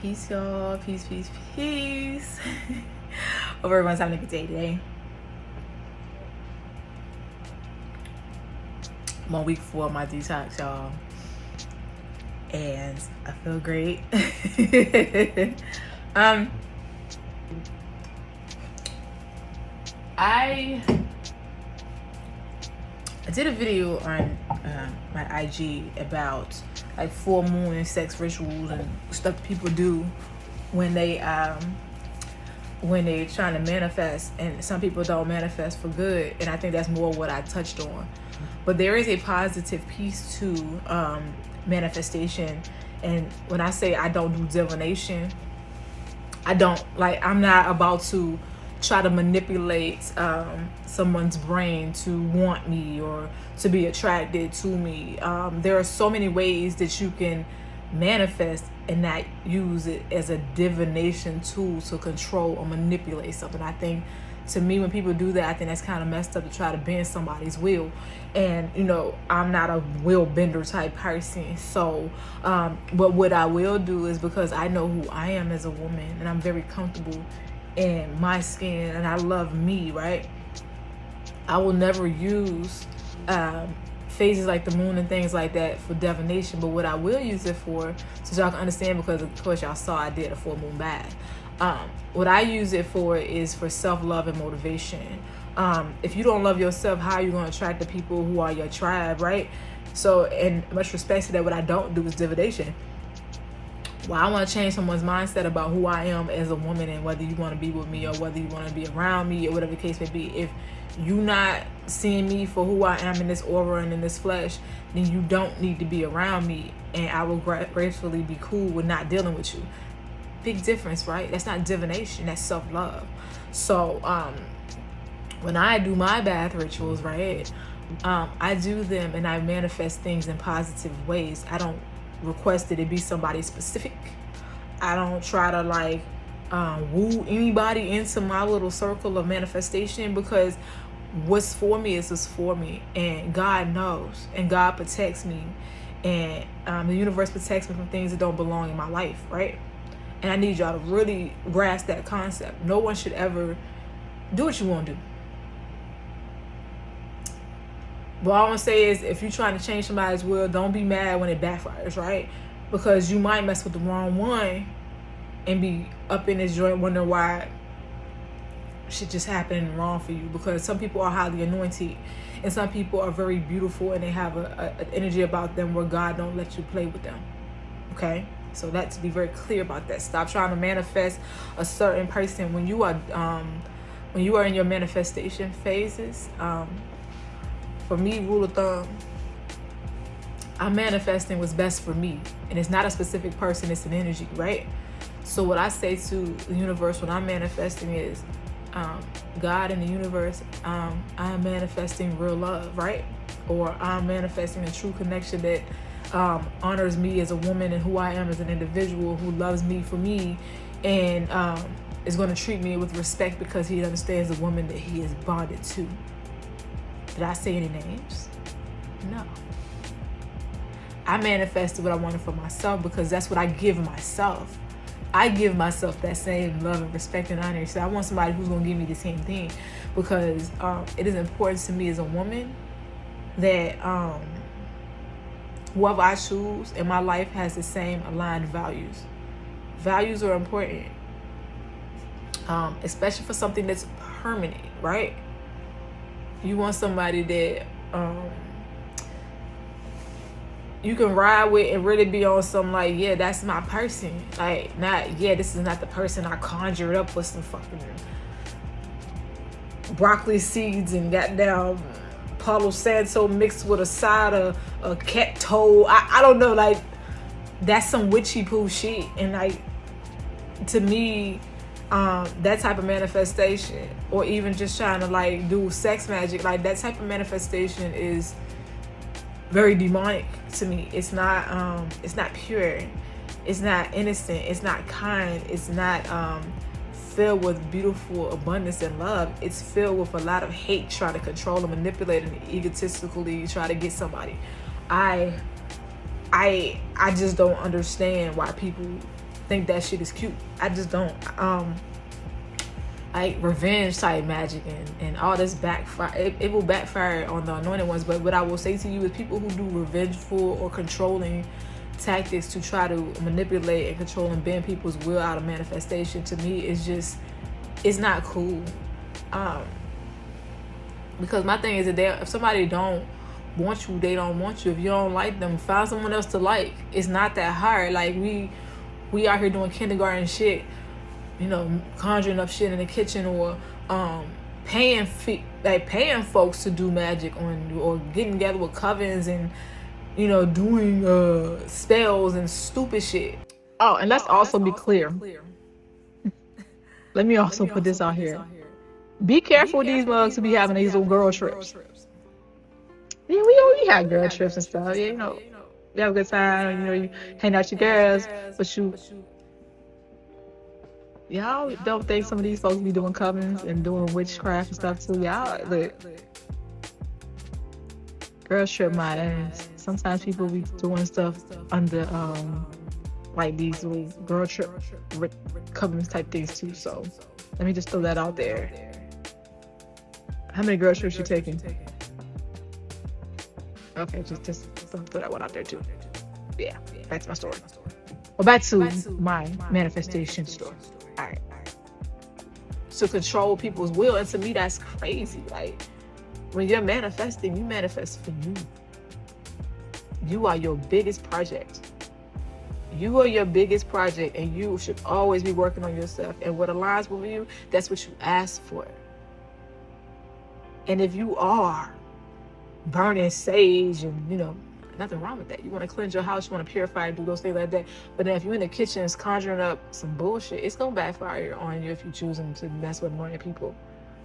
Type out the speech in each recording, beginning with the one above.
Peace, y'all. Peace, peace, peace. Hope everyone's having a good day today. I'm on week 4 of my detox, y'all. And I feel great. I did a video on my IG about like full moon and sex rituals and stuff that people do when they're trying to manifest, and some people don't manifest for good, and I think that's more what I touched on. But there is a positive piece to manifestation, and when I say I don't do divination, I'm not about to try to manipulate someone's brain to want me or to be attracted to me. There are so many ways that you can manifest and not use it as a divination tool to control or manipulate something. I think, to me, when people do that, I think that's kind of messed up, to try to bend somebody's will. And I'm not a will bender type person. So but what I will do is, because I know who I am as a woman and I'm very comfortable in my skin and I love me, right? I will never use phases like the moon and things like that for divination. But what I will use it for, so y'all can understand, because of course y'all saw I did a full moon bath. What I use it for is for self-love and motivation. If you don't love yourself, how are you going to attract the people who are your tribe, right? So, in much respect to that, what I don't do is divination. Well, I want to change someone's mindset about who I am as a woman, and whether you want to be with me or whether you want to be around me or whatever the case may be. If you not seeing me for who I am in this aura and in this flesh, then you don't need to be around me, and I will gracefully be cool with not dealing with you. Big difference, right? That's not divination, that's self-love. So when I do my bath rituals, right, I do them and I manifest things in positive ways. I don't request that it be somebody specific. I don't try to woo anybody into my little circle of manifestation, because what's for me is what's for me, and God knows, and God protects me, and the universe protects me from things that don't belong in my life, right? And I need y'all to really grasp that concept. No one should ever do what you want to do. But all I'm going to say is, if you're trying to change somebody's will, don't be mad when it backfires, right? Because you might mess with the wrong one and be up in this joint wondering why shit just happening wrong for you. Because some people are highly anointed, and some people are very beautiful, and they have an energy about them where God don't let you play with them. Okay? So that's, to be very clear about that. Stop trying to manifest a certain person when you are in your manifestation phases. For me, rule of thumb, I'm manifesting what's best for me. And it's not a specific person, it's an energy, right? So what I say to the universe when I'm manifesting is, God in the universe, I'm manifesting real love, right? Or I'm manifesting a true connection that honors me as a woman and who I am as an individual, who loves me for me, and is going to treat me with respect because he understands the woman that he is bonded to. Did I say any names? No. I manifested what I wanted for myself, because that's what I give myself. I give myself that same love and respect and honor. So I want somebody who's going to give me the same thing, because it is important to me as a woman that whoever I choose in my life has the same aligned values. Values are important, especially for something that's permanent, right? You want somebody that you can ride with and really be on some yeah, that's my person. This is not the person I conjured up with some fucking broccoli seeds and goddamn Palo Santo mixed with a side of a cat toe. I don't know, that's some witchy poo shit. And to me, that type of manifestation, or even just trying to do sex magic, that type of manifestation is very demonic to me. It's not pure, it's not innocent, it's not kind, it's not filled with beautiful abundance and love. It's filled with a lot of hate, trying to control and manipulate and egotistically try to get somebody. I I just don't understand why people think that shit is cute. I just don't. Like revenge type magic and all this backfire. It will backfire on the anointed ones. But what I will say to you is people who do revengeful or controlling tactics to try to manipulate and control and bend people's will out of manifestation, to me is just, it's not cool. Because my thing is that if somebody don't want you, they don't want you. If you don't like them, find someone else to like. It's not that hard. Like we out here doing kindergarten shit, you know, conjuring up shit in the kitchen, or paying folks to do magic on you, or getting together with covens and, you know, doing spells and stupid shit. Oh, and let's also be clear. Let me also put this out here. Be careful with these mugs who be having these little girl trips. Yeah, we have girl trips and stuff. Yeah, you know, you have a good time. You know, you hang out with your girls, but y'all don't think some of these folks be doing covens and doing witchcraft and stuff too. Y'all look. Girls trip my ass. Sometimes people be doing stuff under like these little girl trip covens type things too. So let me just throw that out there. How many girl trips you taking? Okay, just throw that one out there too. Yeah, back to my story. Well, back to my manifestation story. All right. To control people's will, and to me that's crazy. Like, when you're manifesting, you manifest for you. You are your biggest project. You are your biggest project, and you should always be working on yourself. And what aligns with you, that's what you ask for. And if you are burning sage and, you know, nothing wrong with that. You want to cleanse your house, you want to purify and do those things like that. But then if you're in the kitchen conjuring up some bullshit, it's going to backfire on you if you're choosing to mess with anointed people.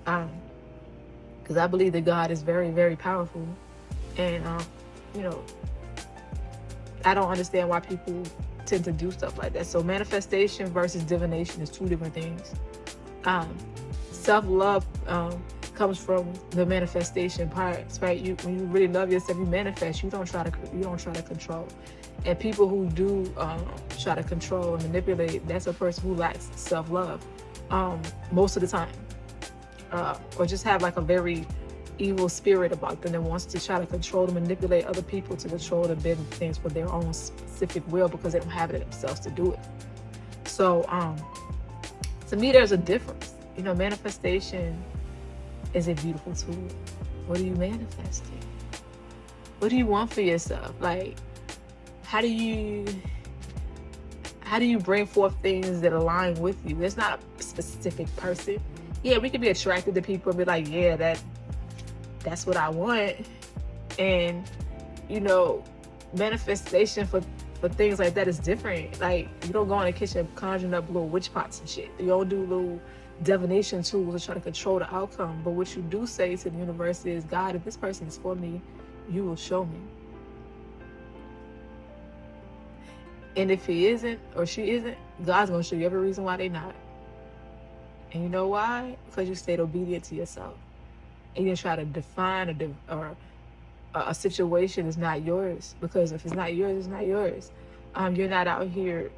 Because I believe that God is very, very powerful. And, you know, I don't understand why people tend to do stuff like that. So manifestation versus divination is two different things. Self-love comes from the manifestation parts, right? When you really love yourself, you manifest. You don't try to control. And people who do try to control and manipulate, that's a person who lacks self-love most of the time, or just have like a very evil spirit about them that wants to try to control and manipulate other people to control and bend things for their own specific will because they don't have it in themselves to do it. So to me, there's a difference. You know, manifestation is a beautiful tool. What are you manifesting? What do you want for yourself? Like, how do you bring forth things that align with you? There's not a specific person. Yeah, we can be attracted to people and be like, yeah, that's what I want. And, you know, manifestation for things like that is different. Like, you don't go in the kitchen conjuring up little witch pots and shit. You don't do little divination tools to try to control the outcome. But what you do say to the universe is, God, if this person is for me, you will show me. And if he isn't or she isn't, God's going to show you every reason why they're not. And you know why? Because you stayed obedient to yourself. And you didn't try to define or a situation is not yours. Because if it's not yours, it's not yours. You're not out here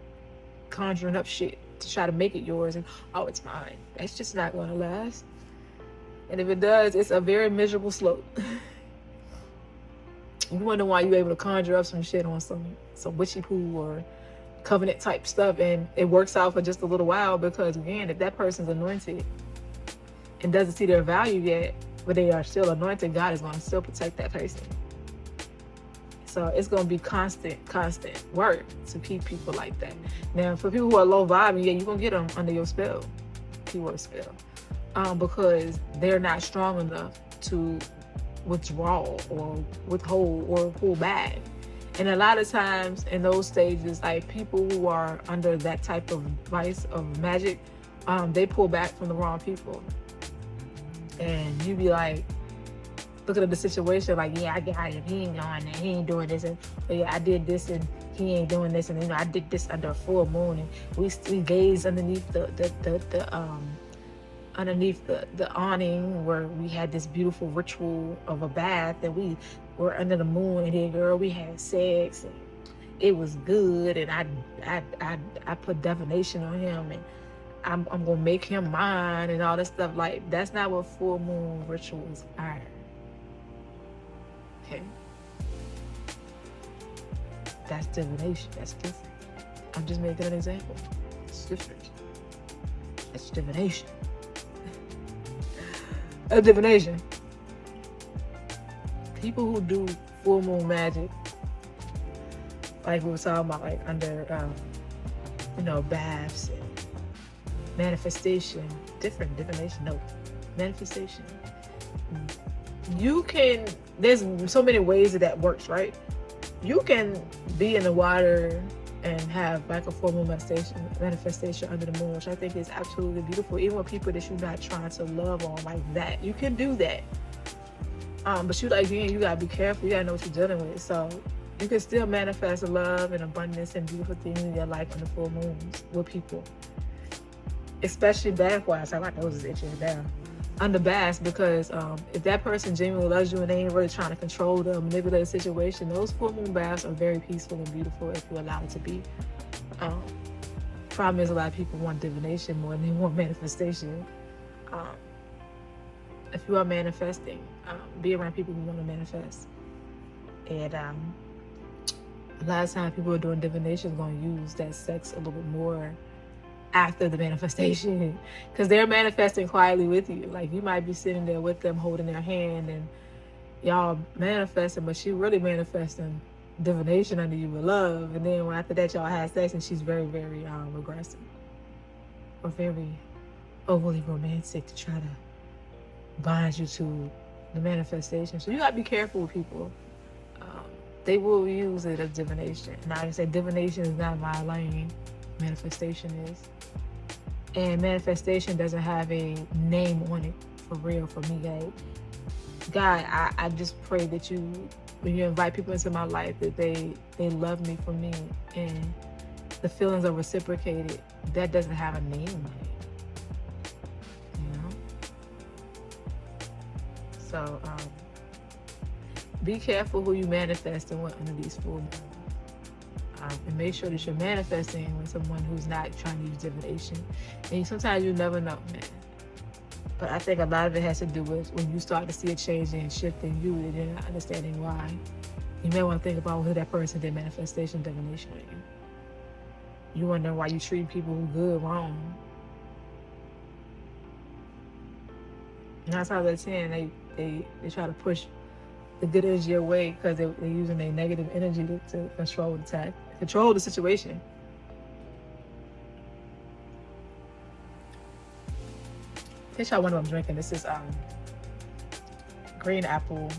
conjuring up shit to try to make it yours and, oh, it's mine. That's just not going to last. And if it does, it's a very miserable slope. You wonder why you're able to conjure up some shit on some witchy poo or covenant type stuff, and it works out for just a little while, because again, if that person's anointed and doesn't see their value yet, but they are still anointed, God is going to still protect that person. So it's going to be constant work to keep people like that. Now, for people who are low vibing, yeah, you're going to get them under your spell, keyword spell, because they're not strong enough to withdraw or withhold or pull back. And a lot of times in those stages, like people who are under that type of vice of magic, they pull back from the wrong people. And you be like, looking at the situation like, yeah, I got him. He ain't doing that. He ain't doing this. And oh, yeah, I did this and he ain't doing this. And you know, I did this under a full moon. And we gaze underneath the underneath the awning where we had this beautiful ritual of a bath, and we were under the moon, and then girl, we had sex, and it was good, and I put divination on him, and I'm gonna make him mine, and all this stuff. Like, that's not what full moon rituals are. Okay, that's divination. That's different. I'm just making an example. It's different. That's divination. A divination. People who do full moon magic, like we were talking about, like under, baths and manifestation, different divination. No, manifestation. There's so many ways that works, right? You can be in the water and have like a full moon manifestation under the moon, which I think is absolutely beautiful. Even with people that you're not trying to love on like that, you can do that. But you gotta be careful. You gotta know what you're dealing with. So you can still manifest love and abundance and beautiful things in your life on the full moons with people, especially bath-wise. My nose is itching down. Under baths, because if that person genuinely loves you and they ain't really trying to control the manipulate the situation, those full moon baths are very peaceful and beautiful if you allow it to be. Problem is, a lot of people want divination more than they want manifestation. If you are manifesting, be around people who want to manifest. And a lot of times people who are doing divination are going to use that sex a little bit more after the manifestation, because they're manifesting quietly with you. Like, you might be sitting there with them holding their hand and y'all manifesting, but she really manifesting divination under you with love. And then after that, y'all had sex and she's very, very aggressive or very overly romantic to try to bind you to the manifestation. So you gotta be careful with people. They will use it as divination. And I say divination is not my lane. Manifestation is. And manifestation doesn't have a name on it, for real, for me, guys. God, I just pray that when you invite people into my life, that they love me for me, and the feelings are reciprocated. That doesn't have a name on it, So be careful who you manifest and what under these full moons. And make sure that you're manifesting with someone who's not trying to use divination. And sometimes you never know, man. But I think a lot of it has to do with when you start to see a change and shift in you, and you're not understanding why. You may want to think about who that person did manifestation divination with you. You wonder why you treat people who good wrong. 9 times out of 10, they try to push the good energy away because they're using their negative energy to control the situation. Tell y'all what I'm drinking. This is green apple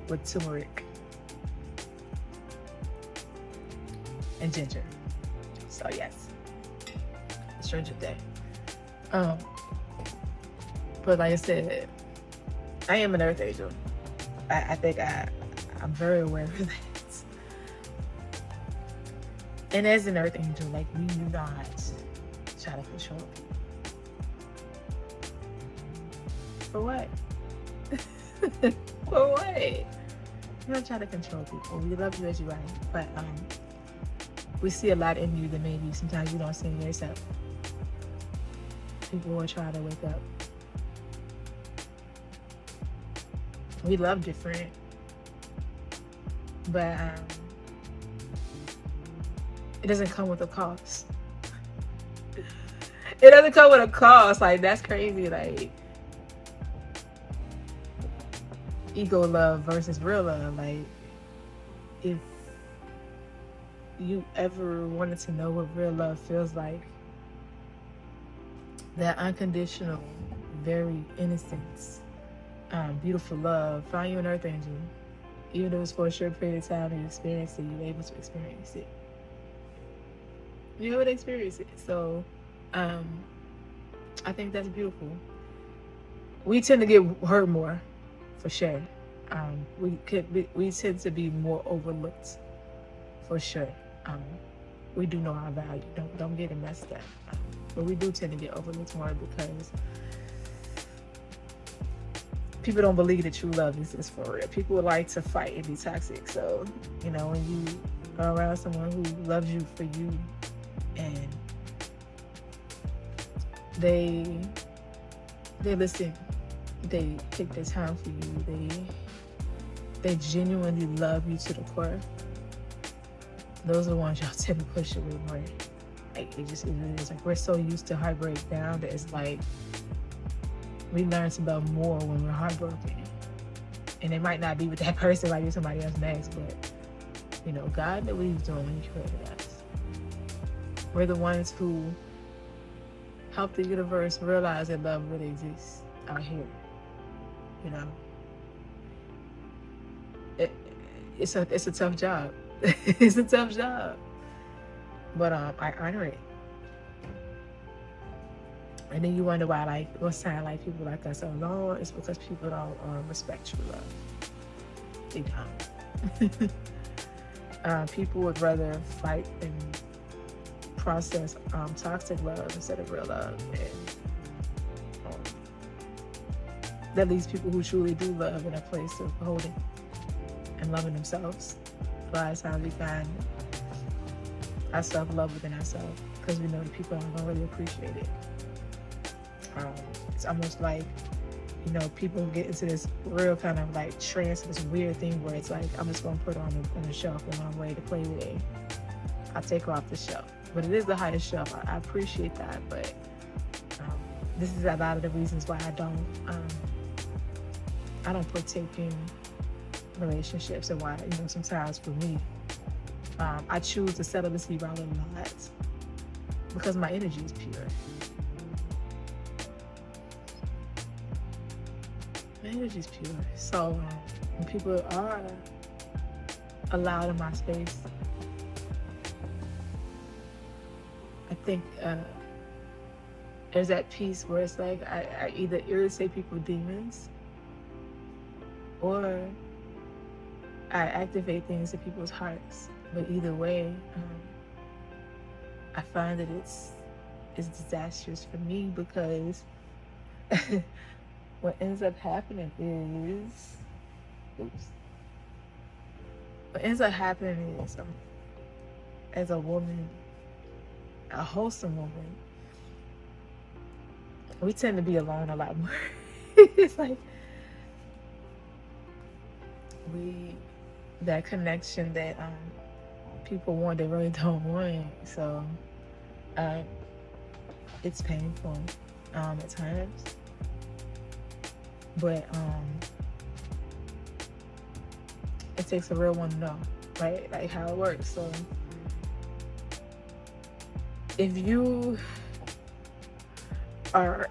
with turmeric and ginger. So yes, it's drink today. But like I said, I am an earth angel. I think I'm very aware of that. And as an earth angel, like, we do not try to control people. For what? For what? We don't try to control people. We love you as you are. But we see a lot in you that maybe sometimes you don't see in yourself. People will try to wake up. We love different, but it doesn't come with a cost. It doesn't come with a cost. Like, that's crazy. Like, ego love versus real love. Like, if you ever wanted to know what real love feels like, that unconditional, very innocent, beautiful love, find you an earth angel. Even though it's for a short period of time and you experience it, you're able to experience it. You're able to experience it. So I think that's beautiful. We tend to get hurt more, for sure. We tend to be more overlooked, for sure. We do know our value. Don't get it messed up. but we do tend to get overlooked more because people don't believe that true love exists for real. People would like to fight and be toxic. So, you know, when you are around someone who loves you for you, and they listen, they take their time for you, they genuinely love you to the core, those are the ones y'all tend to push away more. Like, it is like we're so used to heartbreak now that it's like we learn to love more when we're heartbroken. And it might not be with that person, like with somebody else next, but you know, God knew what he was doing when he created us. We're the ones who help the universe realize that love really exists out here. You know, it's a tough job. It's a tough job, but I honor it. And then you wonder why, like, what sign like people like us so long? It's because people don't respect true love. They don't. People would rather fight and process toxic love instead of real love, and that leaves people who truly do love in a place of holding and loving themselves. A lot of times we find ourselves love within ourselves because we know that people aren't gonna really appreciate it. It's almost like, you know, people get into this real kind of like trance, this weird thing where it's like, I'm just gonna put it on the shelf on my way to play with it. I'll take her off the shelf, but it is the highest shelf. I appreciate that, but this is a lot of the reasons why I don't partake in relationships, and why, you know, sometimes for me, I choose the celibacy route a lot because my energy is pure. My energy is pure. So when people are allowed in my space, I think there's that piece where it's like I either irritate people with demons, or I activate things in people's hearts. But either way, I find that it's disastrous for me, because what ends up happening is, as a woman, a wholesome woman, we tend to be alone a lot more. It's like that connection that people want, they really don't want. So it's painful at times, but it takes a real one to know, right? Like how it works. So if you are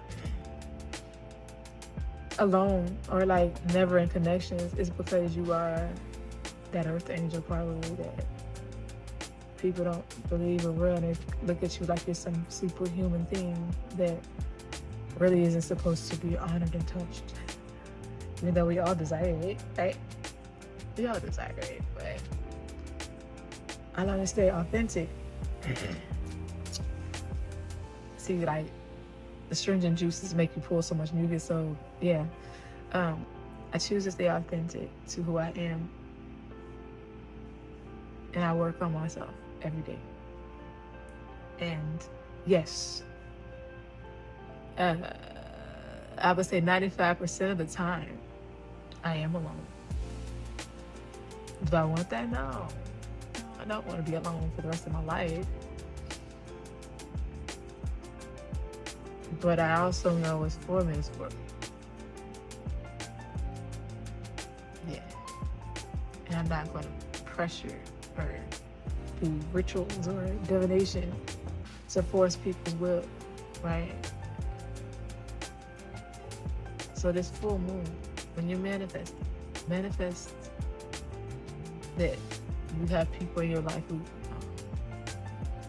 alone or like never in connections, it's because you are that earth angel, probably, that people don't believe are real, and they look at you like you're some superhuman thing that really isn't supposed to be honored and touched. Even though we all desire it, right? We all desire it, but I learned to stay authentic. See, like, the stringent juices make you pull so much mucus. So yeah, I choose to stay authentic to who I am, and I work on myself every day. And yes, I would say 95% of the time I am alone. Do I want that? No, I don't want to be alone for the rest of my life. But I also know what's for me is for me. Yeah. And I'm not going to pressure or do rituals or divination to force people's will, right? So this full moon, when you manifest that you have people in your life who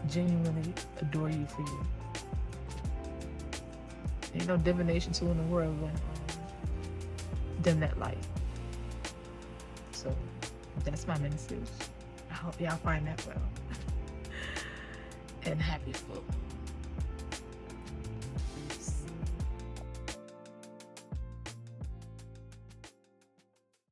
genuinely adore you for you. Ain't no divination tool in the world will dim that light. So that's my message. I hope y'all find that well. And happy full moon.